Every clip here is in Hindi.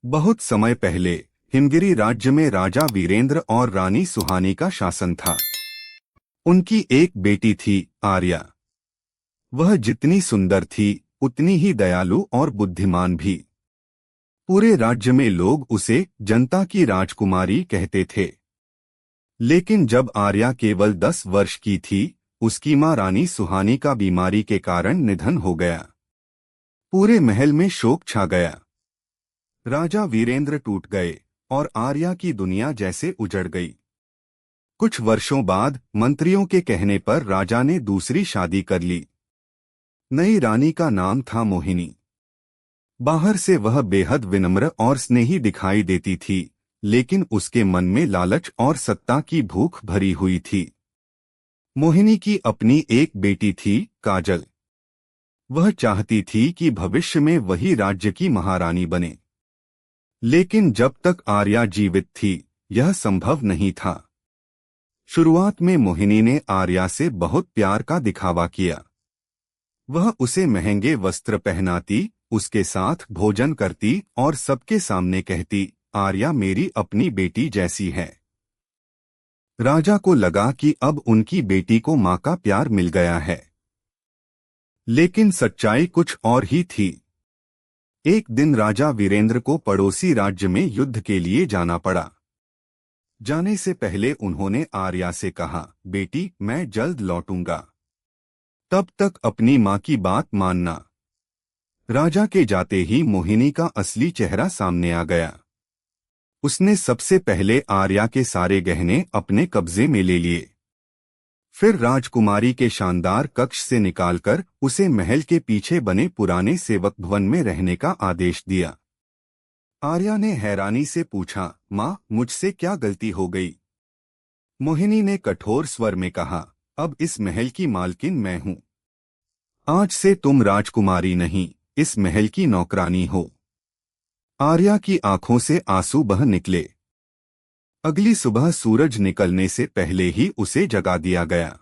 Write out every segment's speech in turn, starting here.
बहुत समय पहले हिमगिरी राज्य में राजा वीरेंद्र और रानी सुहानी का शासन था। उनकी एक बेटी थी आर्या। वह जितनी सुंदर थी उतनी ही दयालु और बुद्धिमान भी। पूरे राज्य में लोग उसे जनता की राजकुमारी कहते थे। लेकिन जब आर्या केवल 10 वर्ष की थी, उसकी मां रानी सुहानी का बीमारी के कारण निधन हो गया। पूरे महल में शोक छा गया। राजा वीरेंद्र टूट गए और आर्या की दुनिया जैसे उजड़ गई। कुछ वर्षों बाद मंत्रियों के कहने पर राजा ने दूसरी शादी कर ली। नई रानी का नाम था मोहिनी। बाहर से वह बेहद विनम्र और स्नेही दिखाई देती थी, लेकिन उसके मन में लालच और सत्ता की भूख भरी हुई थी। मोहिनी की अपनी एक बेटी थी, काजल। वह चाहती थी कि भविष्य में वही राज्य की महारानी बने। लेकिन जब तक आर्या जीवित थी, यह संभव नहीं था। शुरुआत में मोहिनी ने आर्या से बहुत प्यार का दिखावा किया। वह उसे महंगे वस्त्र पहनाती, उसके साथ भोजन करती और सबके सामने कहती, आर्या मेरी अपनी बेटी जैसी है। राजा को लगा कि अब उनकी बेटी को मां का प्यार मिल गया है। लेकिन सच्चाई कुछ और ही थी। एक दिन राजा वीरेंद्र को पड़ोसी राज्य में युद्ध के लिए जाना पड़ा। जाने से पहले उन्होंने आर्या से कहा, बेटी मैं जल्द लौटूंगा, तब तक अपनी मां की बात मानना। राजा के जाते ही मोहिनी का असली चेहरा सामने आ गया। उसने सबसे पहले आर्या के सारे गहने अपने कब्जे में ले लिए। फिर राजकुमारी के शानदार कक्ष से निकालकर उसे महल के पीछे बने पुराने सेवक भवन में रहने का आदेश दिया। आर्या ने हैरानी से पूछा, माँ मुझसे क्या गलती हो गई? मोहिनी ने कठोर स्वर में कहा, अब इस महल की मालकिन मैं हूँ। आज से तुम राजकुमारी नहीं, इस महल की नौकरानी हो। आर्या की आंखों से आंसू बह निकले। अगली सुबह सूरज निकलने से पहले ही उसे जगा दिया गया।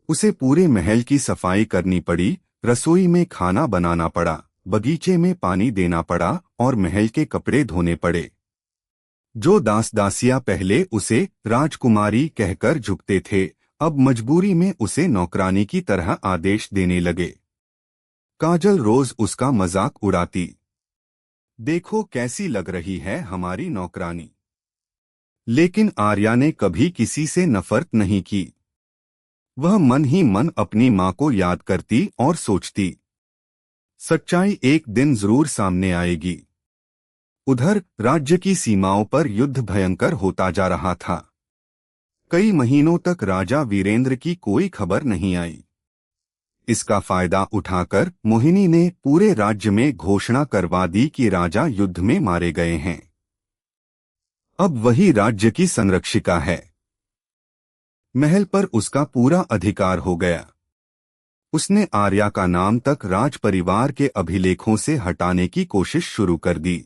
उसे पूरे महल की सफाई करनी पड़ी, रसोई में खाना बनाना पड़ा, बगीचे में पानी देना पड़ा और महल के कपड़े धोने पड़े। जो दास दासियां पहले उसे राजकुमारी कहकर झुकते थे, अब मजबूरी में उसे नौकरानी की तरह आदेश देने लगे। काजल रोज उसका मजाक उड़ाती, देखो कैसी लग रही है हमारी नौकरानी। लेकिन आर्या ने कभी किसी से नफरत नहीं की। वह मन ही मन अपनी मां को याद करती और सोचती, सच्चाई एक दिन जरूर सामने आएगी। उधर राज्य की सीमाओं पर युद्ध भयंकर होता जा रहा था। कई महीनों तक राजा वीरेंद्र की कोई खबर नहीं आई। इसका फायदा उठाकर मोहिनी ने पूरे राज्य में घोषणा करवा दी कि राजा युद्ध में मारे गए हैं। अब वही राज्य की संरक्षिका है। महल पर उसका पूरा अधिकार हो गया। उसने आर्या का नाम तक राज परिवार के अभिलेखों से हटाने की कोशिश शुरू कर दी।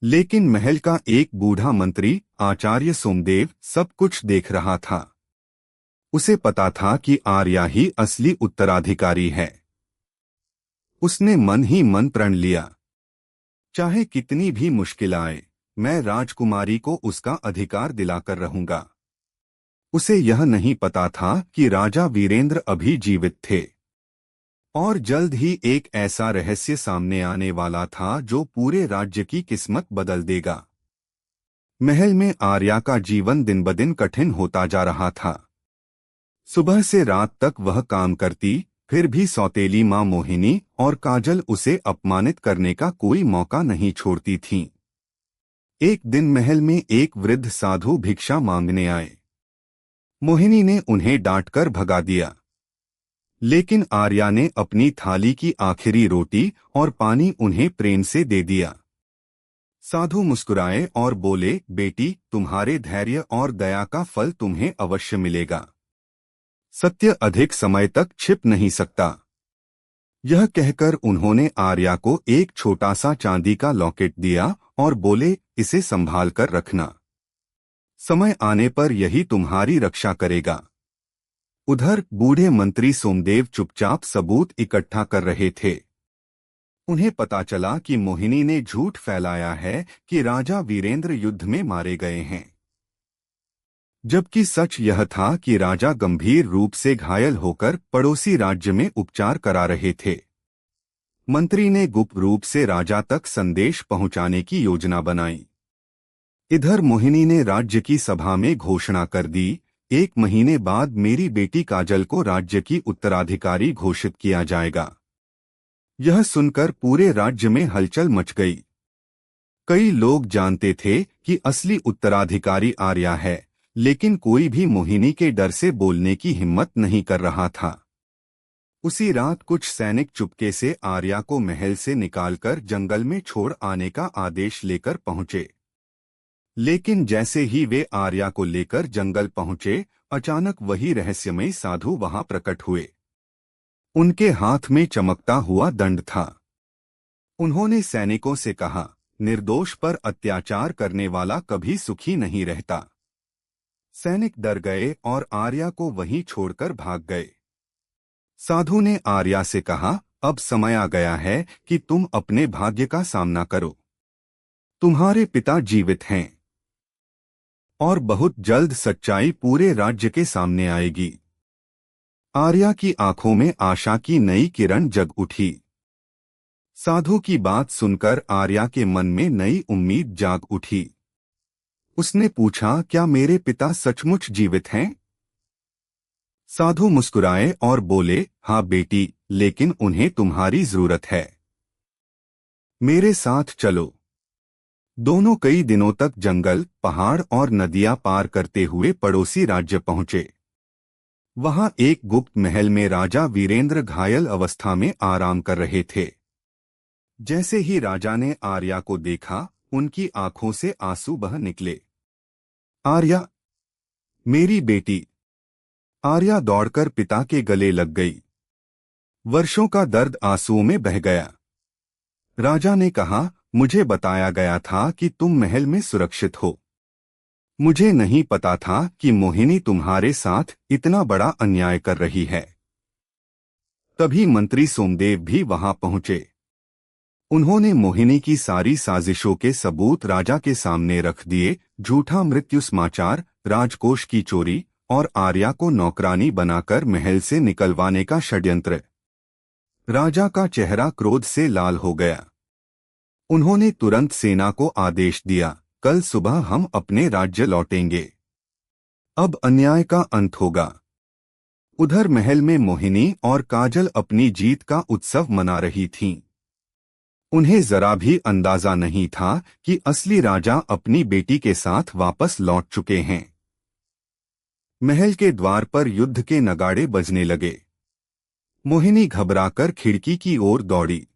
लेकिन महल का एक बूढ़ा मंत्री आचार्य सोमदेव सब कुछ देख रहा था। उसे पता था कि आर्या ही असली उत्तराधिकारी है। उसने मन ही मन प्रण लिया, चाहे कितनी भी मुश्किल आए, मैं राजकुमारी को उसका अधिकार दिलाकर रहूंगा। उसे यह नहीं पता था कि राजा वीरेंद्र अभी जीवित थे और जल्द ही एक ऐसा रहस्य सामने आने वाला था जो पूरे राज्य की किस्मत बदल देगा। महल में आर्या का जीवन दिन ब दिन कठिन होता जा रहा था। सुबह से रात तक वह काम करती, फिर भी सौतेली मां मोहिनी और काजल उसे अपमानित करने का कोई मौका नहीं छोड़ती थीं। एक दिन महल में एक वृद्ध साधु भिक्षा मांगने आए। मोहिनी ने उन्हें डांटकर भगा दिया, लेकिन आर्या ने अपनी थाली की आखिरी रोटी और पानी उन्हें प्रेम से दे दिया। साधु मुस्कुराए और बोले, बेटी तुम्हारे धैर्य और दया का फल तुम्हें अवश्य मिलेगा। सत्य अधिक समय तक छिप नहीं सकता। यह कहकर उन्होंने आर्या को एक छोटा सा चांदी का लॉकेट दिया और बोले, इसे संभाल कर रखना। समय आने पर यही तुम्हारी रक्षा करेगा। उधर बूढ़े मंत्री सोमदेव चुपचाप सबूत इकट्ठा कर रहे थे। उन्हें पता चला कि मोहिनी ने झूठ फैलाया है कि राजा वीरेंद्र युद्ध में मारे गए हैं, जबकि सच यह था कि राजा गंभीर रूप से घायल होकर पड़ोसी राज्य में उपचार करा रहे थे। मंत्री ने गुप्त रूप से राजा तक संदेश पहुंचाने की योजना बनाई। इधर मोहिनी ने राज्य की सभा में घोषणा कर दी, 1 महीने बाद मेरी बेटी काजल को राज्य की उत्तराधिकारी घोषित किया जाएगा। यह सुनकर पूरे राज्य में हलचल मच गई। कई लोग जानते थे कि असली उत्तराधिकारी आर्या है, लेकिन कोई भी मोहिनी के डर से बोलने की हिम्मत नहीं कर रहा था। उसी रात कुछ सैनिक चुपके से आर्या को महल से निकालकर जंगल में छोड़ आने का आदेश लेकर पहुंचे। लेकिन जैसे ही वे आर्या को लेकर जंगल पहुंचे, अचानक वही रहस्यमयी साधु वहां प्रकट हुए। उनके हाथ में चमकता हुआ दंड था। उन्होंने सैनिकों से कहा, निर्दोष पर अत्याचार करने वाला कभी सुखी नहीं रहता। सैनिक डर गए और आर्या को वहीं छोड़कर भाग गए। साधु ने आर्या से कहा, अब समय आ गया है कि तुम अपने भाग्य का सामना करो। तुम्हारे पिता जीवित हैं और बहुत जल्द सच्चाई पूरे राज्य के सामने आएगी। आर्या की आंखों में आशा की नई किरण जग उठी। साधु की बात सुनकर आर्या के मन में नई उम्मीद जाग उठी। उसने पूछा, क्या मेरे पिता सचमुच जीवित हैं? साधु मुस्कुराए और बोले, हाँ बेटी, लेकिन उन्हें तुम्हारी जरूरत है। मेरे साथ चलो। दोनों कई दिनों तक जंगल, पहाड़ और नदियां पार करते हुए पड़ोसी राज्य पहुंचे। वहां एक गुप्त महल में राजा वीरेंद्र घायल अवस्था में आराम कर रहे थे। जैसे ही राजा ने आर्या को देखा, उनकी आंखों से आंसू बह निकले। आर्या, मेरी बेटी। आर्या दौड़कर पिता के गले लग गई। वर्षों का दर्द आंसुओं में बह गया। राजा ने कहा, मुझे बताया गया था कि तुम महल में सुरक्षित हो। मुझे नहीं पता था कि मोहिनी तुम्हारे साथ इतना बड़ा अन्याय कर रही है। तभी मंत्री सोमदेव भी वहां पहुंचे। उन्होंने मोहिनी की सारी साजिशों के सबूत राजा के सामने रख दिए। झूठा मृत्यु समाचार, राजकोष की चोरी और आर्या को नौकरानी बनाकर महल से निकलवाने का षड्यंत्र। राजा का चेहरा क्रोध से लाल हो गया। उन्होंने तुरंत सेना को आदेश दिया, कल सुबह हम अपने राज्य लौटेंगे। अब अन्याय का अंत होगा। उधर महल में मोहिनी और काजल अपनी जीत का उत्सव मना रही थीं। उन्हें जरा भी अंदाजा नहीं था कि असली राजा अपनी बेटी के साथ वापस लौट चुके हैं। महल के द्वार पर युद्ध के नगाड़े बजने लगे। मोहिनी घबराकर खिड़की की ओर दौड़ी।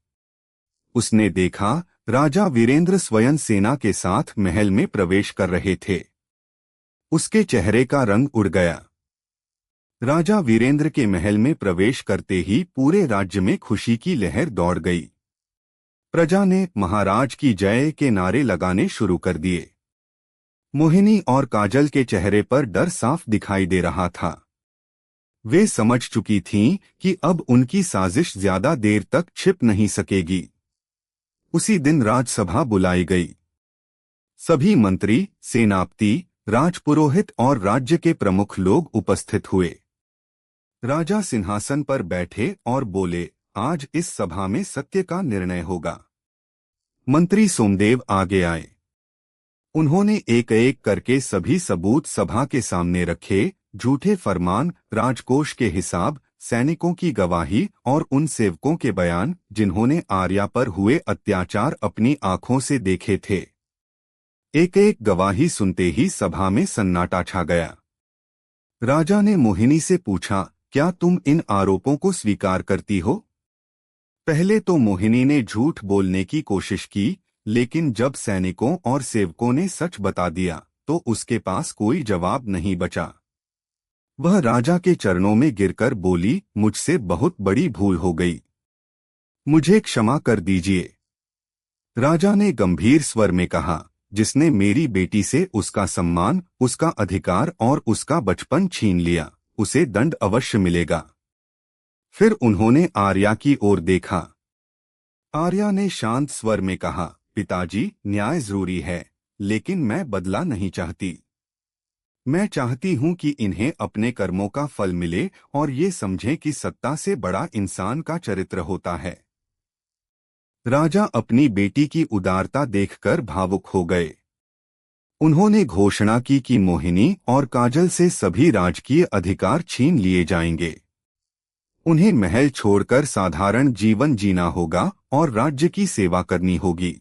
उसने देखा, राजा वीरेंद्र स्वयं सेना के साथ महल में प्रवेश कर रहे थे। उसके चेहरे का रंग उड़ गया। राजा वीरेंद्र के महल में प्रवेश करते ही पूरे राज्य में खुशी की लहर दौड़ गई। प्रजा ने महाराज की जय के नारे लगाने शुरू कर दिए। मोहिनी और काजल के चेहरे पर डर साफ दिखाई दे रहा था। वे समझ चुकी थीं कि अब उनकी साजिश ज्यादा देर तक छिप नहीं सकेगी। उसी दिन राजसभा बुलाई गई। सभी मंत्री, सेनापति, राजपुरोहित और राज्य के प्रमुख लोग उपस्थित हुए। राजा सिंहासन पर बैठे और बोले, आज इस सभा में सत्य का निर्णय होगा। मंत्री सोमदेव आगे आए। उन्होंने एक एक करके सभी सबूत सभा के सामने रखे। झूठे फरमान, राजकोष के हिसाब, सैनिकों की गवाही और उन सेवकों के बयान जिन्होंने आर्या पर हुए अत्याचार अपनी आंखों से देखे थे। एक एक गवाही सुनते ही सभा में सन्नाटा छा गया। राजा ने मोहिनी से पूछा, क्या तुम इन आरोपों को स्वीकार करती हो? पहले तो मोहिनी ने झूठ बोलने की कोशिश की, लेकिन जब सैनिकों और सेवकों ने सच बता दिया तो उसके पास कोई जवाब नहीं बचा। वह राजा के चरणों में गिरकर बोली, मुझसे बहुत बड़ी भूल हो गई। मुझे क्षमा कर दीजिए। राजा ने गंभीर स्वर में कहा, जिसने मेरी बेटी से उसका सम्मान, उसका अधिकार और उसका बचपन छीन लिया, उसे दंड अवश्य मिलेगा। फिर उन्होंने आर्या की ओर देखा। आर्या ने शांत स्वर में कहा, पिताजी, न्याय जरूरी है, लेकिन मैं बदला नहीं चाहती। मैं चाहती हूं कि इन्हें अपने कर्मों का फल मिले और ये समझें कि सत्ता से बड़ा इंसान का चरित्र होता है। राजा अपनी बेटी की उदारता देखकर भावुक हो गए। उन्होंने घोषणा की कि मोहिनी और काजल से सभी राजकीय अधिकार छीन लिए जाएंगे। उन्हें महल छोड़कर साधारण जीवन जीना होगा और राज्य की सेवा करनी होगी।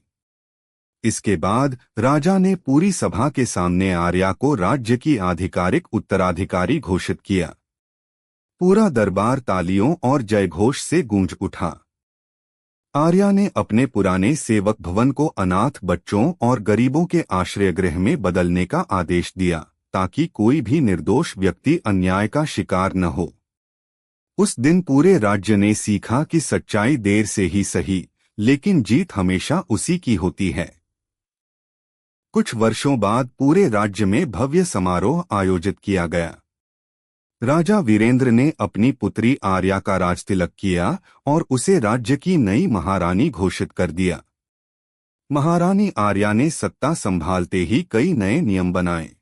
इसके बाद राजा ने पूरी सभा के सामने आर्या को राज्य की आधिकारिक उत्तराधिकारी घोषित किया। पूरा दरबार तालियों और जयघोष से गूंज उठा। आर्या ने अपने पुराने सेवक भवन को अनाथ बच्चों और गरीबों के आश्रय गृह में बदलने का आदेश दिया, ताकि कोई भी निर्दोष व्यक्ति अन्याय का शिकार न हो। उस दिन पूरे राज्य ने सीखा कि सच्चाई देर से ही सही, लेकिन जीत हमेशा उसी की होती है। कुछ वर्षों बाद पूरे राज्य में भव्य समारोह आयोजित किया गया। राजा वीरेंद्र ने अपनी पुत्री आर्या का राजतिलक किया और उसे राज्य की नई महारानी घोषित कर दिया। महारानी आर्या ने सत्ता संभालते ही कई नए नियम बनाए।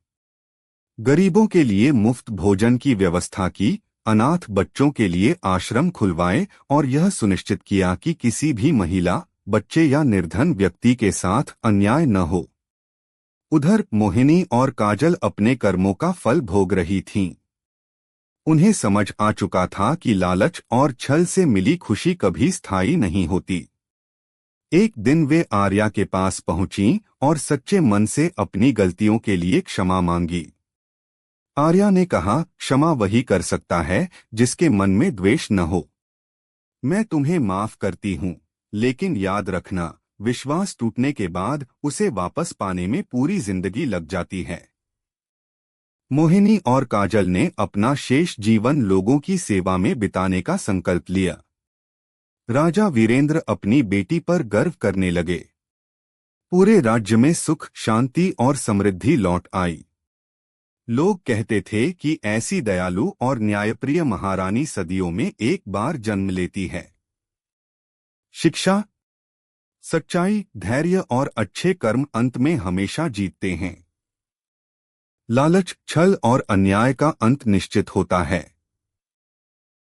गरीबों के लिए मुफ्त भोजन की व्यवस्था की, अनाथ बच्चों के लिए आश्रम खुलवाए और यह सुनिश्चित किया कि किसी भी महिला, बच्चे या निर्धन व्यक्ति के साथ अन्याय न हो। उधर मोहिनी और काजल अपने कर्मों का फल भोग रही थीं। उन्हें समझ आ चुका था कि लालच और छल से मिली खुशी कभी स्थायी नहीं होती। एक दिन वे आर्या के पास पहुंचीं और सच्चे मन से अपनी गलतियों के लिए क्षमा मांगी। आर्या ने कहा, क्षमा वही कर सकता है जिसके मन में द्वेष न हो। मैं तुम्हें माफ करती हूँ, लेकिन याद रखना, विश्वास टूटने के बाद उसे वापस पाने में पूरी जिंदगी लग जाती है। मोहिनी और काजल ने अपना शेष जीवन लोगों की सेवा में बिताने का संकल्प लिया। राजा वीरेंद्र अपनी बेटी पर गर्व करने लगे। पूरे राज्य में सुख, शांति और समृद्धि लौट आई। लोग कहते थे कि ऐसी दयालु और न्यायप्रिय महारानी सदियों में एक बार जन्म लेती है। शिक्षा, सच्चाई, धैर्य और अच्छे कर्म अंत में हमेशा जीतते हैं। लालच, छल और अन्याय का अंत निश्चित होता है।